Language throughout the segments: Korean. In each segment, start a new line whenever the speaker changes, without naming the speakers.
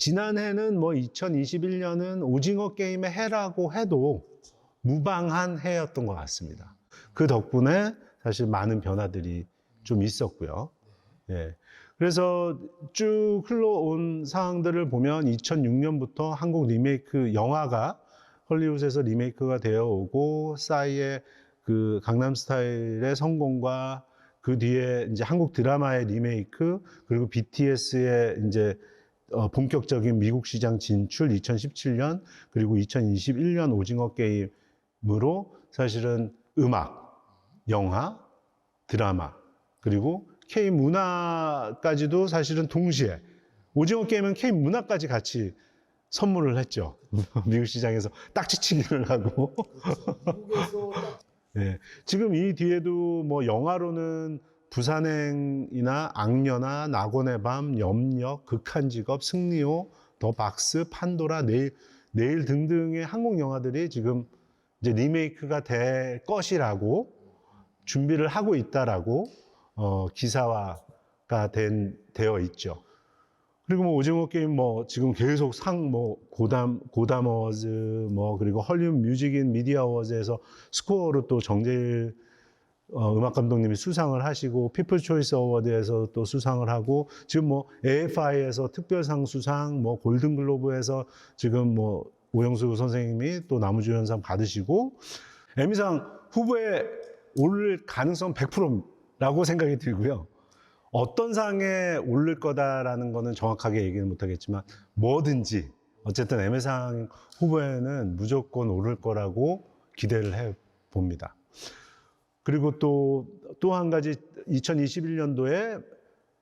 지난해는 뭐 2021년은 오징어 게임의 해라고 해도 무방한 해였던 것 같습니다. 그 덕분에 사실 많은 변화들이 좀 있었고요. 예. 그래서 쭉 흘러온 상황들을 보면 2006년부터 한국 리메이크 영화가 헐리우드에서 리메이크가 되어 오고 싸이의 그 강남스타일의 성공과 그 뒤에 이제 한국 드라마의 리메이크 그리고 BTS의 이제 본격적인 미국 시장 진출 2017년 그리고 2021년 오징어 게임으로 사실은 음악, 영화, 드라마 그리고 K문화까지도 사실은 동시에 오징어 게임은 K문화까지 같이 선물을 했죠. 미국 시장에서 딱지치기를 하고. 네. 지금 이 뒤에도 뭐 영화로는 부산행이나 악녀나 낙원의 밤, 염력, 극한직업, 승리호, 더 박스, 판도라, 내일 등등의 한국 영화들이 지금 이제 리메이크가 될 것이라고 준비를 하고 있다라고 기사화가 되어 있죠. 그리고 뭐 오징어 게임 뭐 지금 계속 고담 어워즈 그리고 헐리우드 뮤직 인 미디어 어워즈에서 스코어로 또 정재일 음악 감독님이 수상을 하시고 피플 초이스 어워드에서 또 수상을 하고 지금 뭐 AFI에서 특별상 수상 골든글로브에서 지금 오영수 선생님이 또 나무주연상 받으시고 에미상 후보에 오를 가능성 100%라고 생각이 들고요. 어떤 상에 오를 거다라는 거는 정확하게 얘기는 못하겠지만 뭐든지 어쨌든 에미상 후보에는 무조건 오를 거라고 기대를 해봅니다. 그리고 또 한 가지 2021년도에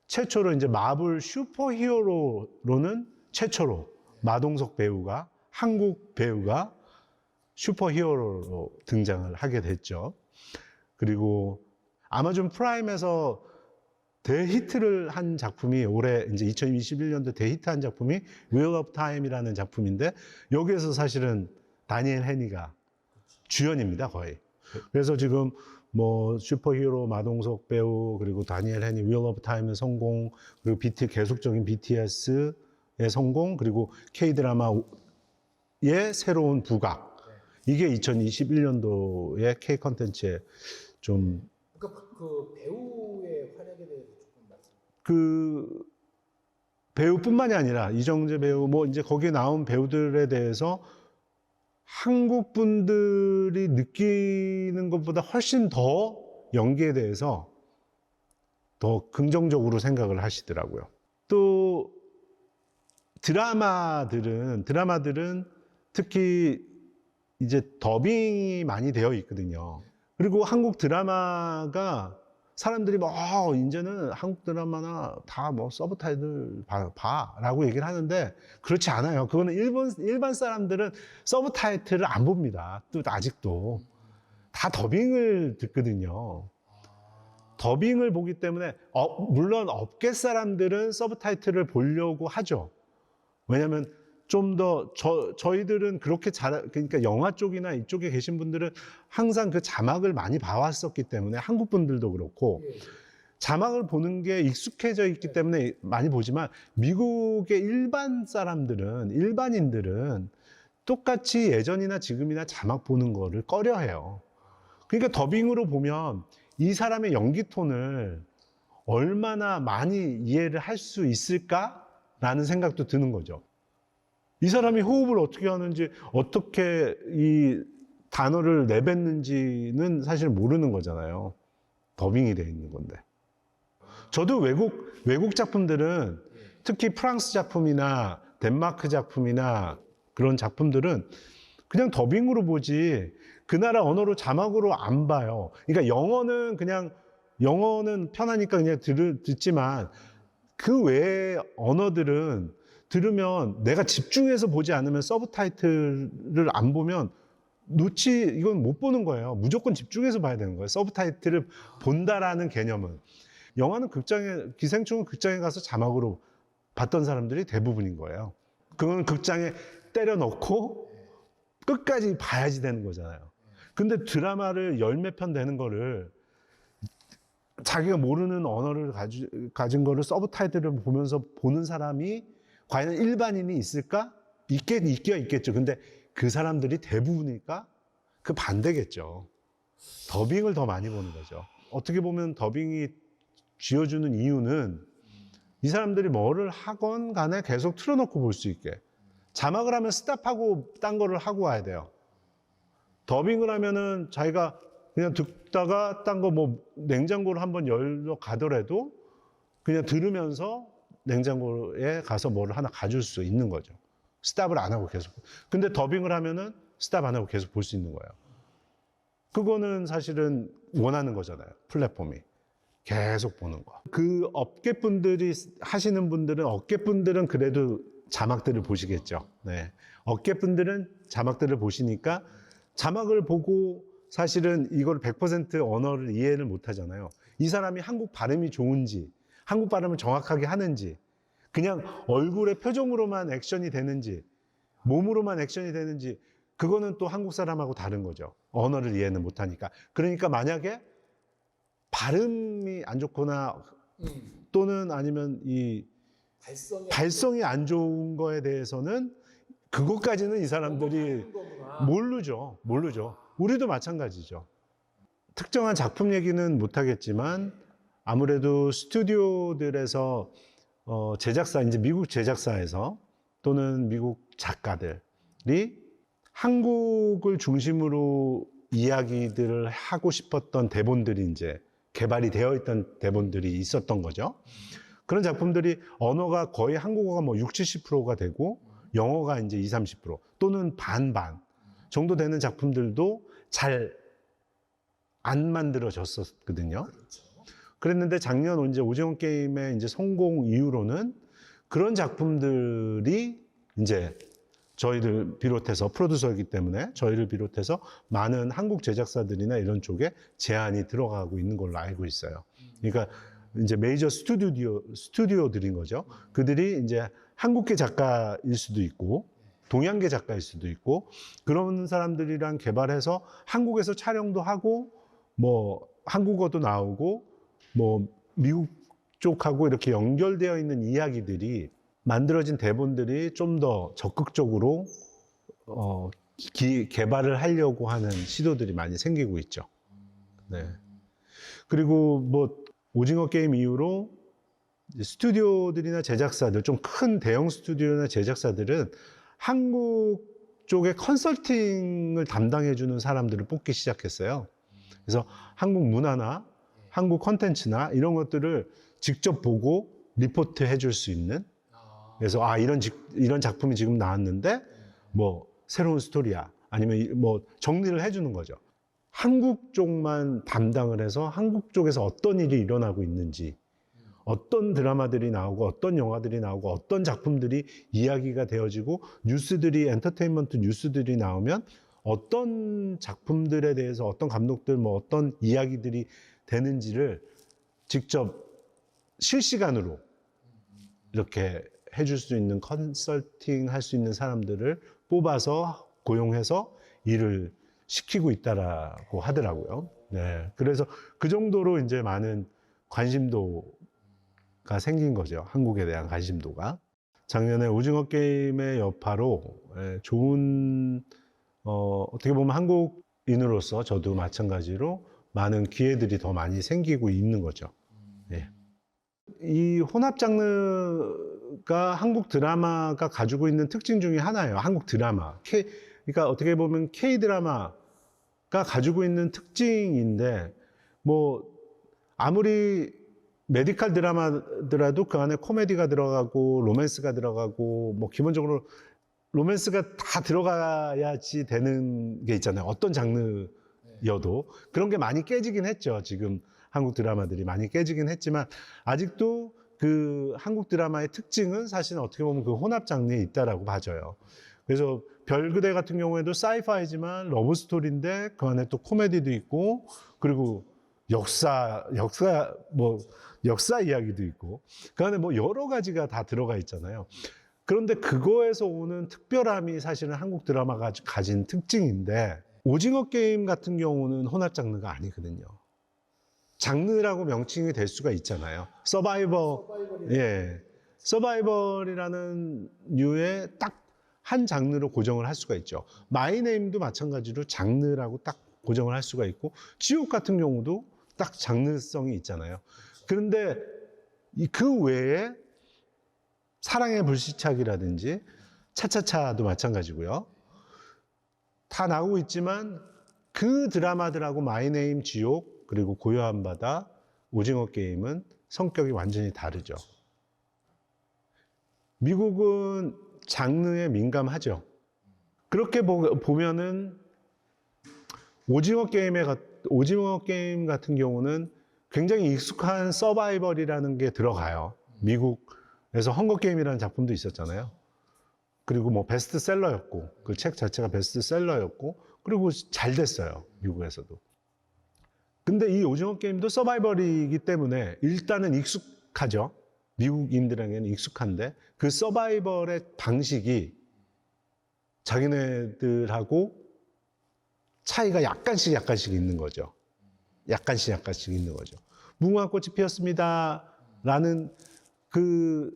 최초로 이제 마블 슈퍼히어로로는 최초로 마동석 배우가 한국 배우가 슈퍼히어로로 등장을 하게 됐죠. 그리고 아마존 프라임에서 대히트를 한 작품이 올해 이제 2021년도 대히트한 작품이 Wheel of Time이라는 작품인데 여기에서 사실은 다니엘 헤니가 주연입니다, 거의. 그래서 지금 슈퍼히어로 마동석 배우 그리고 다니엘 헤니 Wheel of Time의 성공 그리고 계속적인 BTS의 성공 그리고 K-드라마의 새로운 부각 이게 2021년도의 K 컨텐츠에 좀
그 배우의 활약에 대해서 조금 말씀.
그 배우뿐만이 아니라 이정재 배우 이제 거기에 나온 배우들에 대해서 한국 분들이 느끼는 것보다 훨씬 더 연기에 대해서 더 긍정적으로 생각을 하시더라고요. 또 드라마들은 특히 이제 더빙이 많이 되어 있거든요. 그리고 한국 드라마가 사람들이 이제는 한국 드라마나 다 서브타이틀 봐라고 얘기를 하는데 그렇지 않아요. 그거는 일반 사람들은 서브타이틀을 안 봅니다. 또 아직도 다 더빙을 듣거든요. 더빙을 보기 때문에 물론 업계 사람들은 서브타이틀을 보려고 하죠. 왜냐하면 좀 더 저희들은 그렇게 그러니까 영화 쪽이나 이쪽에 계신 분들은 항상 그 자막을 많이 봐왔었기 때문에 한국 분들도 그렇고 자막을 보는 게 익숙해져 있기 때문에 많이 보지만 미국의 일반인들은 똑같이 예전이나 지금이나 자막 보는 거를 꺼려해요. 그러니까 더빙으로 보면 이 사람의 연기 톤을 얼마나 많이 이해를 할 수 있을까라는 생각도 드는 거죠. 이 사람이 호흡을 어떻게 하는지, 어떻게 이 단어를 내뱉는지는 사실 모르는 거잖아요. 더빙이 돼 있는 건데. 저도 외국 작품들은 특히 프랑스 작품이나 덴마크 작품이나 그런 작품들은 그냥 더빙으로 보지 그 나라 언어로 자막으로 안 봐요. 그러니까 영어는 편하니까 그냥 듣지만 그 외의 언어들은 들으면 내가 집중해서 보지 않으면 서브타이틀을 안 보면 이건 못 보는 거예요. 무조건 집중해서 봐야 되는 거예요. 서브타이틀을 본다라는 개념은. 영화는 기생충은 극장에 가서 자막으로 봤던 사람들이 대부분인 거예요. 그건 극장에 때려 넣고 끝까지 봐야지 되는 거잖아요. 근데 드라마를 열몇 편 되는 거를 자기가 모르는 언어를 가진 거를 서브타이틀을 보면서 보는 사람이 과연 일반인이 있을까? 있겠죠. 근데 그 사람들이 대부분이니까 그 반대겠죠. 더빙을 더 많이 보는 거죠. 어떻게 보면 더빙이 쥐어주는 이유는 이 사람들이 뭐를 하건 간에 계속 틀어놓고 볼 수 있게. 자막을 하면 스탑하고 딴 거를 하고 와야 돼요. 더빙을 하면은 자기가 그냥 듣다가 딴 거 뭐 냉장고를 한번 열러 가더라도 그냥 들으면서 냉장고에 가서 뭐를 하나 가질 수 있는 거죠. 스탑을 안 하고 계속. 근데 더빙을 하면은 스탑 안 하고 계속 볼 수 있는 거예요. 그거는 사실은 원하는 거잖아요. 플랫폼이. 계속 보는 거. 그 업계분들이 하시는 분들은, 업계분들은 그래도 자막들을 보시겠죠. 네. 업계분들은 자막들을 보시니까 자막을 보고 사실은 이걸 100% 언어를 이해를 못 하잖아요. 이 사람이 한국 발음이 좋은지, 한국 발음을 정확하게 하는지, 그냥 얼굴의 표정으로만 액션이 되는지, 몸으로만 액션이 되는지, 그거는 또 한국 사람하고 다른 거죠. 언어를 이해는 못 하니까. 그러니까 만약에 발음이 안 좋거나 또는 아니면 이 발성이 안 좋은 거에 대해서는 그것까지는 이 사람들이 모르죠. 우리도 마찬가지죠. 특정한 작품 얘기는 못 하겠지만 아무래도 스튜디오들에서 제작사, 이제 미국 제작사에서 또는 미국 작가들이 한국을 중심으로 이야기들을 하고 싶었던 대본들이 이제 개발이 되어 있던 대본들이 있었던 거죠. 그런 작품들이 언어가 거의 한국어가 뭐 60, 70%가 되고 영어가 이제 20, 30% 또는 반반 정도 되는 작품들도 잘 안 만들어졌었거든요. 그랬는데 작년 이제 오징어 게임의 이제 성공 이후로는 그런 작품들이 이제 저희를 비롯해서 프로듀서이기 때문에 저희를 비롯해서 많은 한국 제작사들이나 이런 쪽에 제안이 들어가고 있는 걸로 알고 있어요. 그러니까 이제 메이저 스튜디오들인 거죠. 그들이 이제 한국계 작가일 수도 있고 동양계 작가일 수도 있고 그런 사람들이랑 개발해서 한국에서 촬영도 하고 뭐 한국어도 나오고 뭐 미국 쪽하고 이렇게 연결되어 있는 이야기들이 만들어진 대본들이 좀 더 적극적으로 개발을 하려고 하는 시도들이 많이 생기고 있죠. 네. 그리고 뭐 오징어 게임 이후로 스튜디오들이나 제작사들, 좀 큰 대형 스튜디오나 제작사들은 한국 쪽의 컨설팅을 담당해주는 사람들을 뽑기 시작했어요. 그래서 한국 문화나 한국 컨텐츠나 이런 것들을 직접 보고 리포트 해줄 수 있는, 그래서 이런 작품이 지금 나왔는데 뭐 새로운 스토리야 아니면 뭐 정리를 해주는 거죠. 한국 쪽만 담당을 해서 한국 쪽에서 어떤 일이 일어나고 있는지, 어떤 드라마들이 나오고 어떤 영화들이 나오고 어떤 작품들이 이야기가 되어지고 뉴스들이, 엔터테인먼트 뉴스들이 나오면 어떤 작품들에 대해서 어떤 감독들 뭐 어떤 이야기들이 되는지를 직접 실시간으로 이렇게 해줄 수 있는, 컨설팅 할 수 있는 사람들을 뽑아서 고용해서 일을 시키고 있다라고 하더라고요. 네. 그래서 그 정도로 이제 많은 관심도가 생긴 거죠. 한국에 대한 관심도가. 작년에 오징어 게임의 여파로 좋은, 어떻게 보면 한국인으로서 저도 마찬가지로 많은 기회들이 더 많이 생기고 있는 거죠. 네. 이 혼합 장르가 한국 드라마가 가지고 있는 특징 중에 하나예요. 한국 드라마. 그러니까 어떻게 보면 K-드라마가 가지고 있는 특징인데, 뭐, 아무리 메디컬 드라마더라도 그 안에 코미디가 들어가고, 로맨스가 들어가고, 뭐, 기본적으로 로맨스가 다 들어가야지 되는 게 있잖아요. 어떤 장르여도. 그런 게 많이 깨지긴 했죠. 지금 한국 드라마들이 많이 깨지긴 했지만, 아직도 그 한국 드라마의 특징은 사실은 어떻게 보면 그 혼합 장르에 있다라고 봐져요. 그래서 별그대 같은 경우에도 사이파이지만 러브 스토리인데 그 안에 또 코미디도 있고, 그리고 역사 이야기도 있고, 그 안에 뭐 여러 가지가 다 들어가 있잖아요. 그런데 그거에서 오는 특별함이 사실은 한국 드라마가 가진 특징인데, 오징어 게임 같은 경우는 혼합 장르가 아니거든요. 장르라고 명칭이 될 수가 있잖아요. 서바이벌, 예. 서바이벌이라는 류의 딱 한 장르로 고정을 할 수가 있죠. 마이네임도 마찬가지로 장르라고 딱 고정을 할 수가 있고, 지옥 같은 경우도 딱 장르성이 있잖아요. 그런데 그 외에 사랑의 불시착이라든지 차차차도 마찬가지고요. 다 나오고 있지만 그 드라마들하고 마이네임, 지옥, 그리고 고요한 바다, 오징어 게임은 성격이 완전히 다르죠. 미국은 장르에 민감하죠. 그렇게 보면은 오징어 게임 같은 경우는 굉장히 익숙한 서바이벌이라는 게 들어가요. 미국에서 헝거 게임이라는 작품도 있었잖아요. 그리고 뭐 베스트셀러였고, 그 책 자체가 베스트셀러였고, 그리고 잘 됐어요, 미국에서도. 근데 이 오징어 게임도 서바이벌이기 때문에 일단은 익숙하죠. 미국인들에게는 익숙한데, 그 서바이벌의 방식이 자기네들하고 차이가 약간씩 있는 거죠. 약간씩 있는 거죠. 무궁화 꽃이 피었습니다 라는 그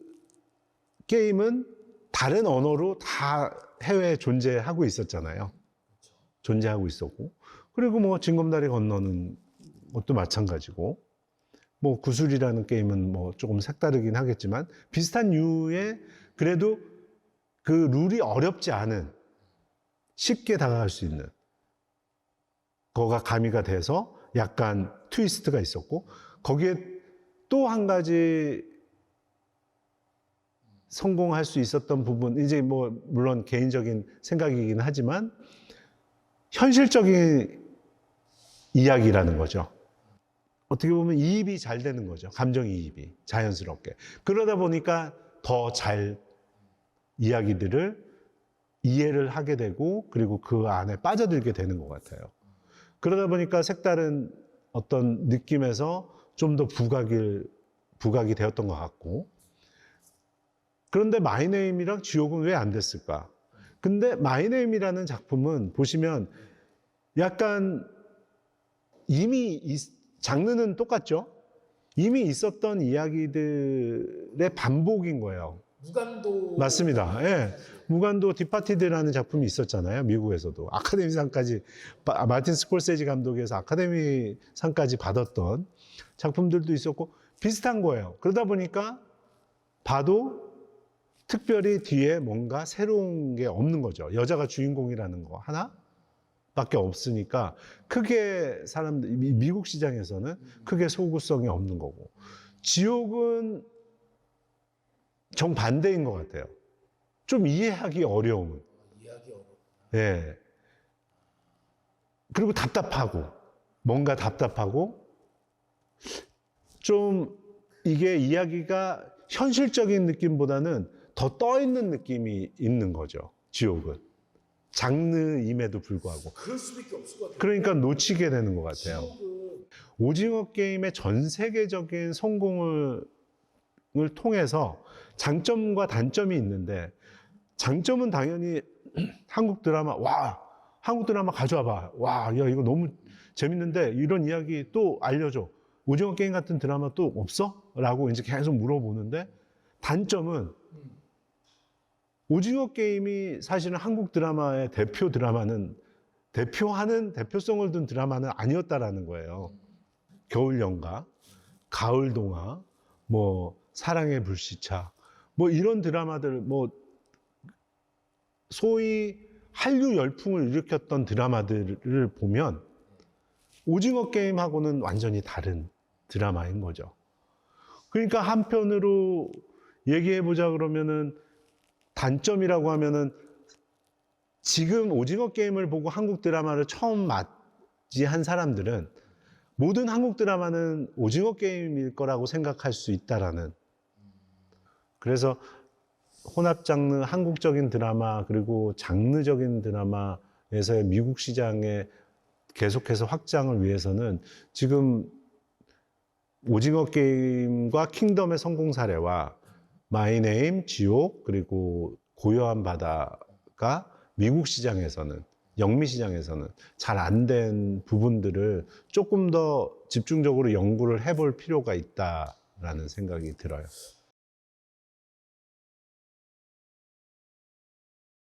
게임은 다른 언어로 다 해외에 존재하고 있었잖아요. 존재하고 있었고. 그리고 뭐 징검다리 건너는 것도 마찬가지고. 뭐 구슬이라는 게임은 뭐 조금 색다르긴 하겠지만 비슷한 류의, 그래도 그 룰이 어렵지 않은, 쉽게 다가갈 수 있는 거가 가미가 돼서 약간 트위스트가 있었고, 거기에 또 한 가지 성공할 수 있었던 부분, 이제 뭐 물론 개인적인 생각이긴 하지만 현실적인 이야기라는 거죠. 어떻게 보면 이입이 잘 되는 거죠. 감정이입이 자연스럽게. 그러다 보니까 더 잘 이야기들을 이해를 하게 되고, 그리고 그 안에 빠져들게 되는 것 같아요. 그러다 보니까 색다른 어떤 느낌에서 좀 더 부각이 되었던 것 같고. 그런데 마이네임이랑 지옥은 왜 안 됐을까? 근데 마이네임이라는 작품은 보시면 약간 이미 장르는 똑같죠? 이미 있었던 이야기들의 반복인 거예요.
무간도.
맞습니다. 예. 무간도 디파티드라는 작품이 있었잖아요. 미국에서도. 아카데미상까지, 마틴 스콜세지 감독에서 아카데미상까지 받았던 작품들도 있었고, 비슷한 거예요. 그러다 보니까 봐도 특별히 뒤에 뭔가 새로운 게 없는 거죠. 여자가 주인공이라는 거 하나밖에 없으니까 크게 미국 시장에서는 크게 소구성이 없는 거고, 지옥은 정반대인 것 같아요. 좀 이해하기 어려운.
이해하기 어렵다.
예. 그리고 뭔가 답답하고, 좀 이게 이야기가 현실적인 느낌보다는 더 떠있는 느낌이 있는 거죠. 지옥은. 장르임에도 불구하고.
그럴 수밖에 없을 것 같아요.
그러니까 놓치게 되는 것 같아요.
지옥은
오징어 게임의 전 세계적인 성공을 통해서 장점과 단점이 있는데, 장점은 당연히 한국 드라마 가져와봐. 와, 야, 이거 너무 재밌는데 이런 이야기 또 알려줘. 오징어 게임 같은 드라마 또 없어? 라고 이제 계속 물어보는데, 단점은 오징어 게임이 사실은 한국 드라마의 대표성을 둔 드라마는 아니었다라는 거예요. 겨울연가, 가을동화, 뭐 사랑의 불시착, 뭐 이런 드라마들, 뭐 소위 한류 열풍을 일으켰던 드라마들을 보면 오징어 게임하고는 완전히 다른 드라마인 거죠. 그러니까 한편으로 얘기해보자 그러면은, 단점이라고 하면은, 지금 오징어 게임을 보고 한국 드라마를 처음 맞이한 사람들은 모든 한국 드라마는 오징어 게임일 거라고 생각할 수 있다라는. 그래서 혼합 장르, 한국적인 드라마, 그리고 장르적인 드라마에서의 미국 시장에 계속해서 확장을 위해서는 지금 오징어 게임과 킹덤의 성공 사례와 마이네임, 지옥, 그리고 고요한 바다가 미국 시장에서는, 영미 시장에서는 잘 안 된 부분들을 조금 더 집중적으로 연구를 해볼 필요가 있다라는 생각이 들어요.